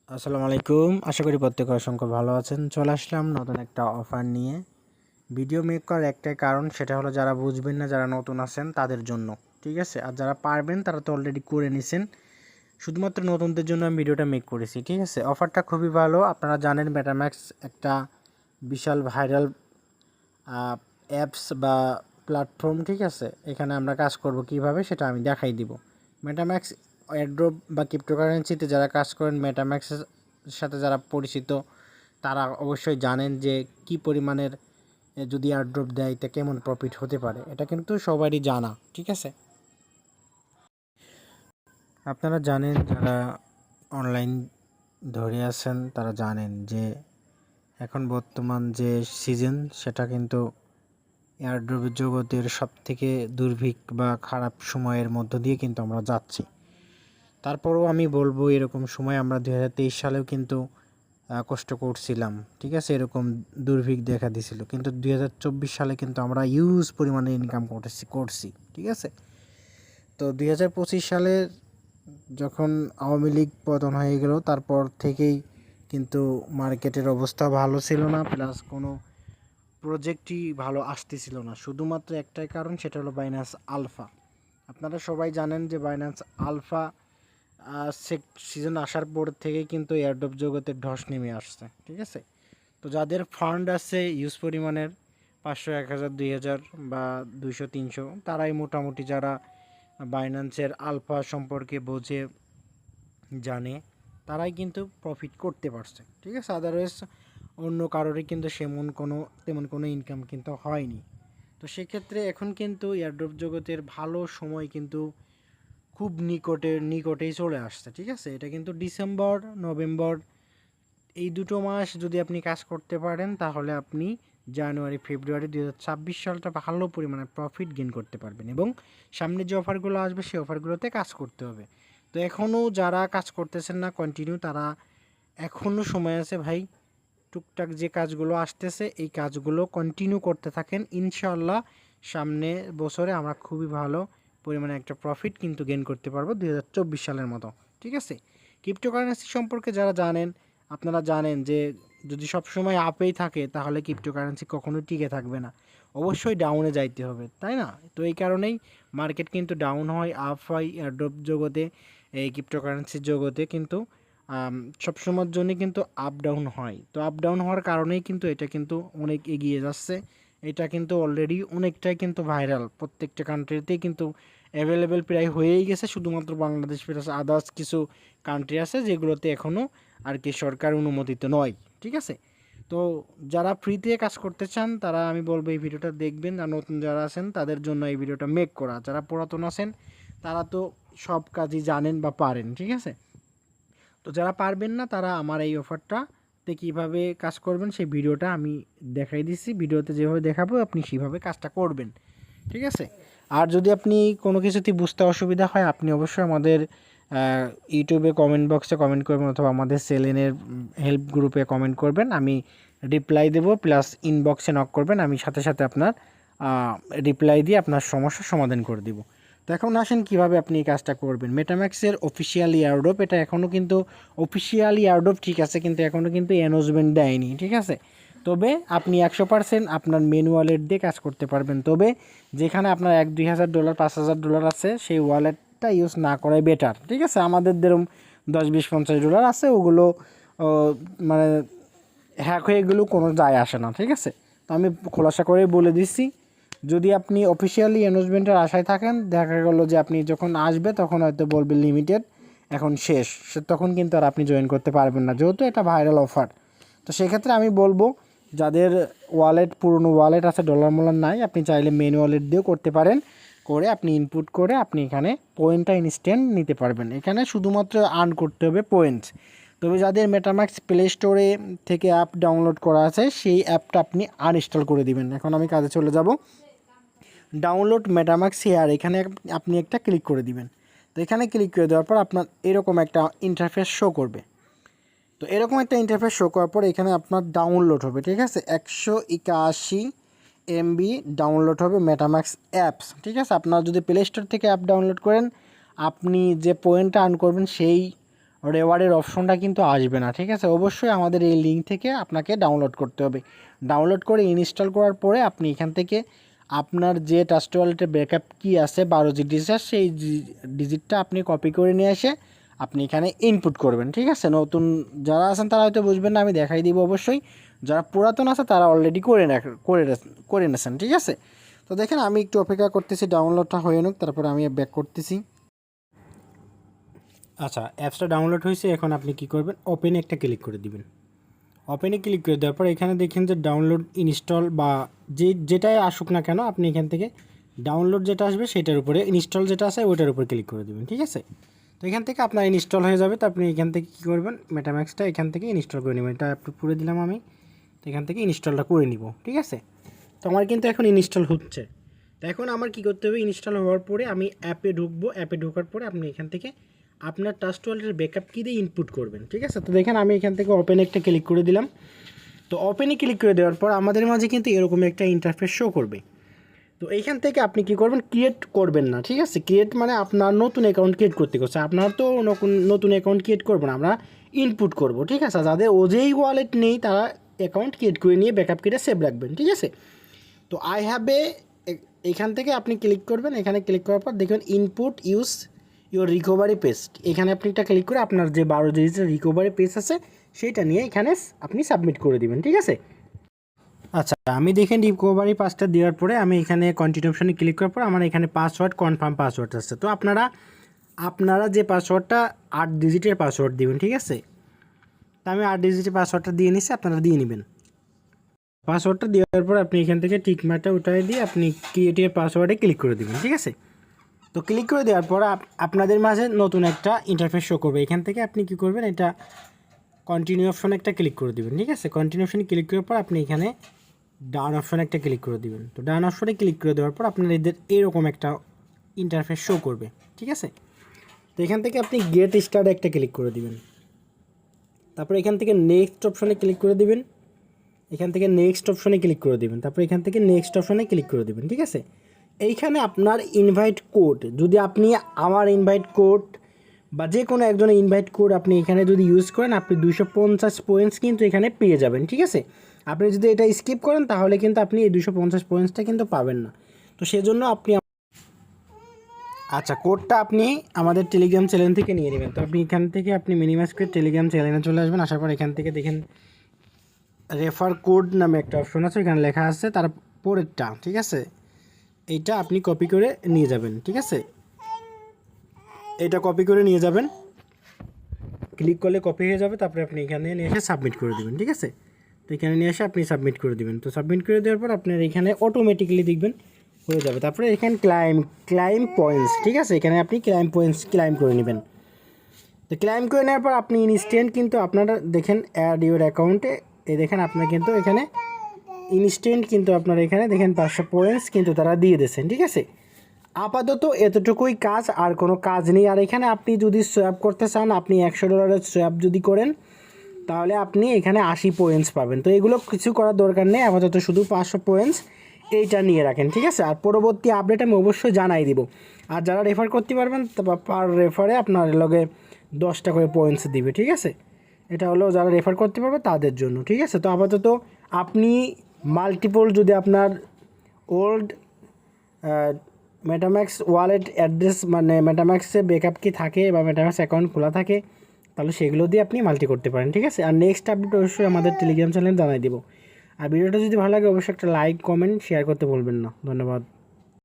আসসালামু আলাইকুম। আশা করি প্রত্যেকে অসংখ্য ভালো আছেন। চলে আসলাম নতুন একটা অফার নিয়ে। ভিডিও মেক করার একটাই কারণ, সেটা হলো যারা বুঝবেন না, যারা নতুন আছেন তাদের জন্য। ঠিক আছে? আর যারা পারবেন তারা তো অলরেডি করে নিছেন। শুধুমাত্র নতুনদের জন্য আমি ভিডিওটা মেক করেছি। ঠিক আছে? অফারটা খুবই ভালো। আপনারা জানেন মেটাম্যাক্স একটা বিশাল ভাইরাল অ্যাপস বা প্ল্যাটফর্ম। ঠিক আছে? এখানে আমরা কাজ করব কিভাবে সেটা আমি দেখাই দিব। মেটাম্যাক্স এয়ারড্রপ বা ক্রিপ্টোকারেন্সিতে যারা কাজ করেন, মেটাম্যাক্সের সাথে যারা পরিচিত, তারা অবশ্যই জানেন যে কি পরিমাণের যদি এয়ারড্রপ দেয় তা কেমন প্রফিট হতে পারে। এটা কিন্তু সবারই জানা। ঠিক আছে? আপনারা জানেন, যারা অনলাইন ধরে আছেন তারা জানেন যে এখন বর্তমান যে সিজন, সেটা কিন্তু এয়ারড্রপ জগতের সবথেকে দুর্ভিক্ষ বা খারাপ সময়ের মধ্য দিয়ে কিন্তু আমরা যাচ্ছি। তারপরেও আমি বলবো, এরকম সময় আমরা 2023 সালেও কিন্তু কষ্ট করছিলাম। ঠিক আছে? এরকম দুর্ভিক্ষ দেখা দিয়েছিল, কিন্তু 2024 সালে কিন্তু আমরা ইউজ পরিমাণে ইনকাম করছি। ঠিক আছে? তো 2025 সালে যখন আওয়ামী লীগ পতন হয়ে গেল, তারপর থেকেই কিন্তু মার্কেটের অবস্থা ভালো ছিল না, প্লাস কোনো প্রজেক্টই ভালো আসতেছিল না। শুধুমাত্র একটাই কারণ, সেটা হলো বাইন্যান্স আলফা। আপনারা সবাই জানেন যে বাইন্যান্স আলফা সিজন আসার পর থেকেই কিন্তু এয়ারড্রপ জগতে ধস নেমে আসছে। ঠিক আছে? তো যাদের ফান্ড আছে ইউজ পরিমাণের 500, 1000, 2000 বা 200, 300, তারাই মোটামুটি, যারা বাইন্যান্সের আলফা সম্পর্কে বোঝে, জানে, তারাই কিন্তু প্রফিট করতে পারছে। ঠিক আছে? আদারওয়াইজ অন্য কারোরই কিন্তু তেমন কোনো ইনকাম কিন্তু হয়নি। তো সেক্ষেত্রে এখন কিন্তু এয়ারড্রপ জগতের ভালো সময় কিন্তু খুব নিকটেই চলে আসছে। ঠিক আছে? এটা কিন্তু ডিসেম্বর, নভেম্বর, এই দুটো মাস যদি আপনি কাজ করতে পারেন, তাহলে আপনি জানুয়ারি, ফেব্রুয়ারি 2026 সালটা ভালো পরিমাণে প্রফিট গেইন করতে পারবেন। এবং সামনে যে অফারগুলো আসবে সেই অফারগুলোতে কাজ করতে হবে। তো এখনও যারা কাজ করতেছেন না কন্টিনিউ, তারা এখনও সময় আছে ভাই। টুকটাক যে কাজগুলো আসতেছে এই কাজগুলো কন্টিনিউ করতে থাকেন। ইনশাআল্লাহ সামনে বছরে আমরা খুবই ভালো পরিমাণে একটা প্রফিট কিন্তু গেইন করতে পারবো 2024 সালের মতো। ঠিক আছে? ক্রিপ্টোকারেন্সি সম্পর্কে যারা জানেন, আপনারা জানেন যে যদি সবসময় আপেই থাকে তাহলে ক্রিপ্টোকারেন্সি কখনোই টিকে থাকবে না, অবশ্যই ডাউনে যাইতে হবে, তাই না? তো এই কারণেই মার্কেট কিন্তু ডাউন হয়, আপ হয়। এয়ারড্রপ জগতে, এই ক্রিপ্টোকারেন্সির জগতে কিন্তু সবসময়ের জন্যই কিন্তু আপ ডাউন হয়। তো আপ ডাউন হওয়ার কারণেই কিন্তু এটা কিন্তু অনেক এগিয়ে যাচ্ছে। এটা কিন্তু অলরেডি অনেকটাই কিন্তু ভাইরাল, প্রত্যেকটা কান্ট্রিতেই কিন্তু অ্যাভেলেবেল প্রায় হয়েই গেছে। শুধুমাত্র বাংলাদেশ প্লাস আদার্স কিছু কান্ট্রি আছে যেগুলোতে এখনও আর কি সরকার অনুমোদিত নয়। ঠিক আছে? তো যারা ফ্রিতে কাজ করতে চান, তারা আমি বলবো এই ভিডিওটা দেখবেন। আর নতুন যারা আছেন তাদের জন্য এই ভিডিওটা মেক করা। যারা পুরাতন আছেন তারা তো সব কাজই জানেন বা পারেন। ঠিক আছে? তো যারা পারবেন না, তারা আমার এই অফারটাতে কীভাবে কাজ করবেন সেই ভিডিওটা আমি দেখাই দিচ্ছি। ভিডিওতে যেভাবে দেখাবো আপনি সেভাবে কাজটা করবেন। ঠিক আছে? আর যদি আপনি কোনো কিছুতেই বুঝতে অসুবিধা হয়, আপনি অবশ্যই আমাদের ইউটিউবে কমেন্ট বক্সে কমেন্ট করবেন, অথবা আমাদের সেলেনের হেল্প গ্রুপে কমেন্ট করবেন। আমি রিপ্লাই দেবো, প্লাস ইনবক্সে নক করবেন, আমি সাথে সাথে আপনার রিপ্লাই দিয়ে আপনার সমস্যার সমাধান করে দিব। তো এখন আসেন কীভাবে আপনি এই কাজটা করবেন। মেটাম্যাক্সের অফিসিয়াল এয়ারড্রপ, এটা এখনও কিন্তু অফিসিয়াল এয়ারড্রপ, ঠিক আছে, কিন্তু এখনও কিন্তু অ্যানাউন্সমেন্ট দেয়নি। ঠিক আছে? তবে আপনি 100% আপনার মেন ওয়ালেট দিয়ে কাজ করতে পারবেন। তবে যেখানে আপনার $1-2,000, $5,000 আছে, সেই ওয়ালেটটা ইউজ না করাই বেটার। ঠিক আছে? আমাদের যেরকম $10, $20, $50 আছে, ওগুলো মানে হ্যাক হয়ে গেলেও কোনো যায় আসে না। ঠিক আছে? তো আমি খোলাসা করেই বলে দিচ্ছি, যদি আপনি অফিসিয়ালি অ্যানাউন্সমেন্টের আশায় থাকেন, দেখা গেলো যে আপনি যখন আসবে তখন হয়তো বলবে লিমিটেড, এখন শেষ, তখন কিন্তু আর আপনি জয়েন করতে পারবেন না, যেহেতু এটা ভাইরাল অফার। তো সেক্ষেত্রে আমি বলবো, যাদের ওয়ালেট, পুরনো ওয়ালেট আছে, ডলার মোলার নাই, আপনি চাইলে মেন ওয়ালেট দিয়েও করতে পারেন। করে আপনি ইনপুট করে আপনি এখানে পয়েন্টটা ইনস্ট্যান্ট নিতে পারবেন। এখানে শুধুমাত্র আর্ন করতে হবে পয়েন্টস। তবে যাদের মেটাম্যাক্স প্লে স্টোরে থেকে অ্যাপ ডাউনলোড করা আছে, সেই অ্যাপটা আপনি আনইনস্টল করে দিবেন। এখন আমি কাজে চলে যাব। ডাউনলোড মেটাম্যাক্স হেয়ার, এখানে আপনি একটা ক্লিক করে দিবেন। তো এখানে ক্লিক করে দেওয়ার পর আপনার এরকম একটা ইন্টারফেস শো করবে। তো এরকম একটা ইন্টারফেস শো করার পর এখানে আপনার ডাউনলোড হবে। ঠিক আছে? 181 MB ডাউনলোড হবে মেটাম্যাক্স অ্যাপস। ঠিক আছে? আপনারা যদি প্লে স্টোর থেকে অ্যাপ ডাউনলোড করেন, আপনি যে পয়েন্টটা আর্ন করবেন সেই রেওয়ার্ডের অপশনটা কিন্তু আসবে না, ঠিক আছে। অবশ্যই আমাদের এই লিঙ্ক থেকে আপনাকে ডাউনলোড করতে হবে। ডাউনলোড করে ইনস্টল করার পরে আপনি এখান থেকে আপনার যে ট্রাস্ট ওয়ালেটের ব্যাকআপ কি আছে 12 ডিজিট, সেই ডিজিটটা আপনি কপি করে নিয়ে এসে আপনি এখানে ইনপুট করবেন, ঠিক আছে। নতুন যারা আছেন তারা হয়তো বুঝবেন না, আমি দেখাই দিব অবশ্যই। যারা পুরাতন আছে তারা অলরেডি করে নিয়েছেন, ঠিক আছে। তো দেখেন আমি একটু অপেক্ষা করতেছি ডাউনলোডটা হয়ে নিক, তারপরে আমি ব্যাক করতেছি। আচ্ছা, অ্যাপসটা ডাউনলোড হয়েছে। এখন আপনি কি করবেন, ওপেনে একটা ক্লিক করে দিবেন। ওপেনে ক্লিক করে দেওয়ার পর এখানে দেখেন যে ডাউনলোড ইনস্টল বা যেটাই আসুক না কেন, আপনি এখান থেকে ডাউনলোড যেটা আসবে সেটার উপরে, ইনস্টল যেটা আছে ওইটার উপর ক্লিক করে দেবেন, ঠিক আছে। তো এখান থেকে আপনার ইনস্টল হয়ে যাবে। তো আপনি এখান থেকে কী করবেন, মেটাম্যাক্সটা এখান থেকে ইনস্টল করে নেবেন। এটা আপনি পুরে দিলাম আমি, তো এখান থেকে ইনস্টলটা করে নিব, ঠিক আছে। তো আমার কিন্তু এখন ইনস্টল হচ্ছে। তো এখন আমার কী করতে হবে, ইনস্টল হওয়ার পরে আমি অ্যাপে ঢুকবো। অ্যাপে ঢোকার পরে আপনি এখান থেকে আপনার ট্রাস্ট ওয়ালেটের ব্যাকআপ কী দিয়ে ইনপুট করবেন, ঠিক আছে। তো দেখেন আমি এখান থেকে ওপেন একটা ক্লিক করে দিলাম। তো ওপেনে ক্লিক করে দেওয়ার পর আমাদের মাঝে কিন্তু এরকম একটা ইন্টারফেস শো করবে। তো এইখান থেকে আপনি কী করবেন, ক্রিয়েট করবেন না, ঠিক আছে। ক্রিয়েট মানে আপনার নতুন অ্যাকাউন্ট ক্রিয়েট করতে করছে, আপনার তো নতুন অ্যাকাউন্ট ক্রিয়েট করবো না, আমরা ইনপুট করব, ঠিক আছে। যাদের ওজেই ওয়ালেট নেই তারা অ্যাকাউন্ট ক্রিয়েট করে নিয়ে ব্যাকআপ কেটে সেভ রাখবেন, ঠিক আছে। তো আই হ্যাভ এখান থেকে আপনি ক্লিক করবেন। এখানে ক্লিক করার পর দেখবেন input use your recovery paste, এখানে আপনি এটা ক্লিক করে আপনার যে 12 ডিজিটের রিকভারি পেজ আছে সেইটা নিয়ে এখানে আপনি সাবমিট করে দিবেন, ঠিক আছে। আচ্ছা, আমি দেখেন রিকভারি পাসটা দেওয়ার পরে আমি এখানে কন্টিনিউ অপশানে ক্লিক করার পর আমার এখানে পাসওয়ার্ড কনফার্ম পাসওয়ার্ড আছে। তো আপনারা যে পাসওয়ার্ডটা 8 ডিজিটের পাসওয়ার্ড দিবেন, ঠিক আছে। তো আমি 8 ডিজিটের পাসওয়ার্ডটা দিয়ে নিচ্ছি, আপনারা দিয়ে নেবেন। পাসওয়ার্ডটা দেওয়ার পর আপনি এখান থেকে টিক মার্কটা উঠাই দিয়ে আপনি ক্রিয়েট পাসওয়ার্ডে ক্লিক করে দেবেন, ঠিক আছে। তো ক্লিক করে দেওয়ার পর আপনাদের মাঝে নতুন একটা ইন্টারফেস শো করবে। এখান থেকে আপনি কী করবেন, এটা কন্টিনিউ অপশানে একটা ক্লিক করে দেবেন, ঠিক আছে। কন্টিনিউ অপশানে ক্লিক করার পর আপনি এখানে ডান অপশানে একটা ক্লিক করে দেবেন। তো ডান অপশানে ক্লিক করে দেওয়ার পর আপনার এদের এরকম একটা ইন্টারফেস শো করবে, ঠিক আছে। তো এখান থেকে আপনি গেট স্টার্ট একটা ক্লিক করে দিবেন। তারপর এখান থেকে নেক্সট অপশানে ক্লিক করে দিবেন। এখান থেকে নেক্সট অপশানে ক্লিক করে দেবেন। তারপর এখান থেকে নেক্সট অপশানে ক্লিক করে দেবেন, ঠিক আছে। এইখানে আপনার ইনভাইট কোড, যদি আপনি আমার ইনভাইট কোড বা যে কোনো একজনের ইনভাইট কোড আপনি এখানে যদি ইউজ করেন, আপনি 250 পয়েন্টস কিন্তু এখানে পেয়ে যাবেন, ঠিক আছে। আপনি যদি এটা স্কিপ করেন তাহলে কিন্তু আপনি এই 250 পয়েন্টসটা কিন্তু পাবেন না। তো সেজন্য আপনি আচ্ছা, কোডটা আপনি আমাদের টেলিগ্রাম চ্যানেল থেকে নিয়ে নেবেন। তো আপনি এখান থেকে আপনি মিনিমাইজ করে টেলিগ্রাম চ্যানেলে চলে আসবেন। আসার পর এখান থেকে দেখেন রেফার কোড নামে একটা অপশন আছে, এখানে লেখা আছে তার পরেরটা, ঠিক আছে। এইটা আপনি কপি করে নিয়ে যাবেন, ঠিক আছে। এটা কপি করে নিয়ে যাবেন, ক্লিক করলে কপি হয়ে যাবে। তারপরে আপনি এখানে নিয়ে এসে সাবমিট করে দেবেন, ঠিক আছে। তো এখানে নিয়ে এসে আপনি সাবমিট করে দেবেন। তো সাবমিট করে দেওয়ার পর আপনার এখানে অটোমেটিক্যালি দেখবেন হয়ে যাবে। তারপরে এখানে ক্লাইম পয়েন্টস, ঠিক আছে। এখানে আপনি ক্লাইম পয়েন্টস ক্লাইম করে নেবেন। তো ক্লাইম করে নেওয়ার পর আপনি ইনস্ট্যান্ট কিন্তু আপনারা দেখেন অ্যাড ইউর অ্যাকাউন্টে, এই দেখেন আপনার কিন্তু এখানে ইনস্ট্যান্ট কিন্তু আপনার এখানে দেখেন 500 পয়েন্টস কিন্তু তারা দিয়ে দিয়েছেন, ঠিক আছে। আপাতত এতটুকুই কাজ, আর কোনো কাজ নেই। আর এখানে আপনি যদি সোয়াপ করতে চান, আপনি $100 সোয়াপ যদি করেন তাহলে আপনি এখানে 80 পয়েন্টস পাবেন। তো এগুলো কিছু করার দরকার নেই, আপাতত শুধু 500 পয়েন্টস এইটা নিয়ে রাখেন, ঠিক আছে। আর পরবর্তী আপডেট আমি অবশ্যই জানাই দিব। আর যারা রেফার করতে পারবেন পার রেফারে আপনার লগে 10টা করে পয়েন্টস দিবে, ঠিক আছে। এটা হলো যারা রেফার করতে পারবে তাদের জন্য, ঠিক আছে। তো আপাতত আপনি মাল্টিপল যদি আপনার ওল্ড মেটাম্যাক্স ওয়ালেট অ্যাড্রেস মানে মেটাম্যাক্সে ব্যাকআপ কি থাকে বা মেটাম্যাক্স অ্যাকাউন্ট খোলা থাকে, তাহলে সেগুলো দিয়ে আপনি মাল্টি করতে পারেন, ঠিক আছে। আর নেক্সট আপডেট অবশ্যই আমাদের টেলিগ্রাম চ্যানেলে জানাই দেবো। আর ভিডিওটা যদি ভালো লাগে অবশ্যই একটা লাইক কমেন্ট শেয়ার করতে ভুলবেন না। ধন্যবাদ।